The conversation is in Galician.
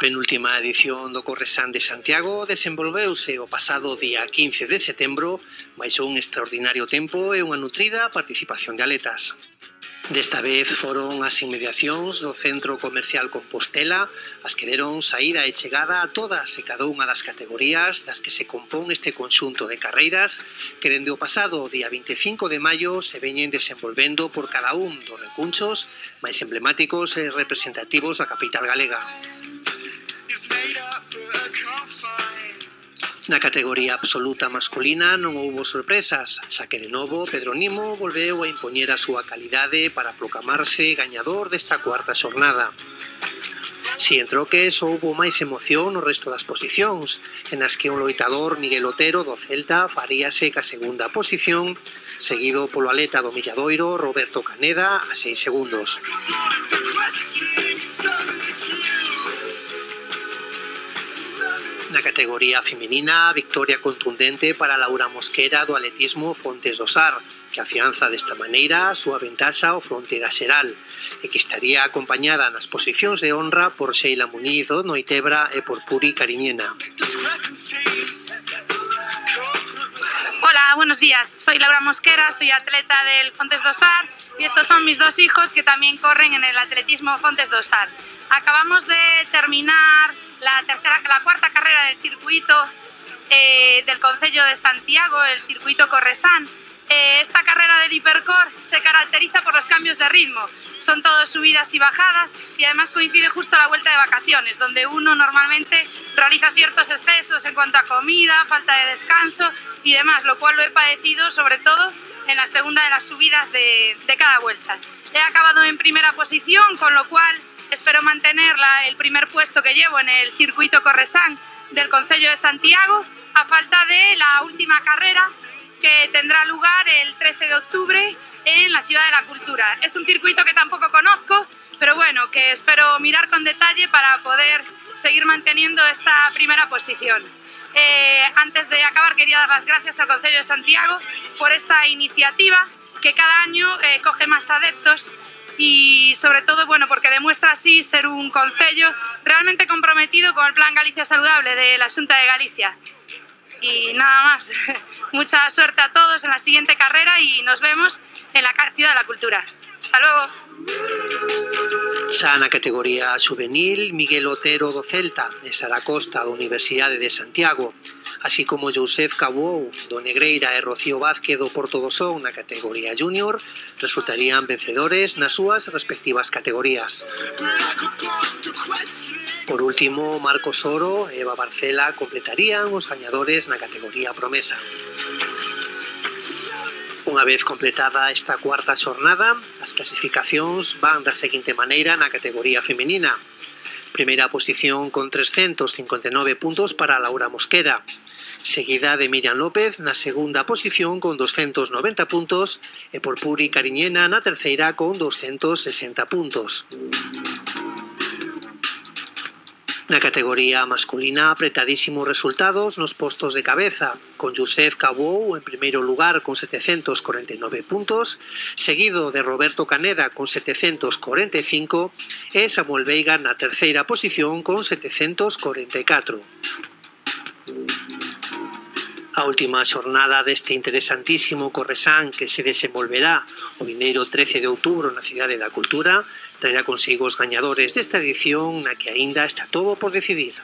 penúltima edición do Corresán de Santiago desenvolveuse o pasado día 15 de setembro baixo un extraordinario tempo e unha nutrida participación de atletas. Desta vez foron as inmediacións do Centro Comercial Compostela as que deron saída e chegada a todas e cada unha das categorías das que se compón este conxunto de carreiras que dende o pasado día 25 de maio se veñen desenvolvendo por cada un dos recunchos máis emblemáticos e representativos da capital galega. Na categoría absoluta masculina non houbo sorpresas, xa que de novo Pedro Nimo volveu a impoñer a súa calidade para proclamarse gañador desta cuarta xornada. Si en troques houbo máis emoción no resto das posicións, en as que un loitador Miguel Otero do Celta faríase ca segunda posición, seguido polo atleta do Milladoiro Roberto Caneda a 6 segundos. Na categoría feminina, victoria contundente para Laura Mosquera do atletismo Fontes do Sar, que afianza desta maneira a súa ventaxa ao fronte da xeral, e que estaría acompañada nas posicións de honra por Sheila Muñiz do Noitebra e por Puri Cariñena. Hola, buenos días. Soy Laura Mosquera, soy atleta del Fontes do Sar y estos son mis dos hijos que también corren en el atletismo Fontes do Sar. Acabamos de terminar la cuarta carrera del circuito del Concello de Santiago, el circuito Corresán. Esta carrera del hipercor se caracteriza por los cambios de ritmo. Son todos subidas y bajadas y además coincide justo a la vuelta de vacaciones, donde uno normalmente realiza ciertos excesos en cuanto a comida, falta de descanso y demás, lo cual lo he padecido sobre todo en la segunda de las subidas de cada vuelta. He acabado en primera posición, con lo cual espero mantener el primer puesto que llevo en el circuito Corresán del Concello de Santiago, a falta de la última carrera que tendrá lugar el 13 de octubre en la Ciudad de la Cultura. Es un circuito que tampoco conozco, pero bueno, que espero mirar con detalle para poder seguir manteniendo esta primera posición. Antes de acabar, quería dar las gracias al Concello de Santiago por esta iniciativa que cada año coge más adeptos y sobre todo, bueno, porque demuestra así ser un concello realmente comprometido con el Plan Galicia Saludable de la Xunta de Galicia. Y nada más, mucha suerte a todos en la siguiente carrera y nos vemos en la Ciudad de la Cultura. Hasta luego. Xa na categoría juvenil, Miguel Otero do Celta e Sara Costa da Universidade de Santiago, así como Josef Cabou do Negreira e Rocío Vázquez do Porto do Son na categoría júnior, resultarían vencedores nas súas respectivas categorías. Por último, Marcos Oro e Eva Barcela completarían os gañadores na categoría promesa. Unha vez completada esta cuarta xornada, as clasificacións van da seguinte maneira na categoría feminina. Primeira posición con 359 puntos para Laura Mosquera, seguida de Miriam López na segunda posición con 290 puntos e por Puri Cariñena na terceira con 260 puntos. Na categoría masculina, apretadísimos resultados nos postos de cabeza, con Josef Cabou en primeiro lugar con 749 puntos, seguido de Roberto Caneda con 745 e Samuel Veiga na terceira posición con 744. A última xornada deste interesantísimo Corresán que se desenvolverá o vindeiro 13 de outubro na Cidade da Cultura traerá consigo os gañadores desta edición na que aínda está todo por decidir.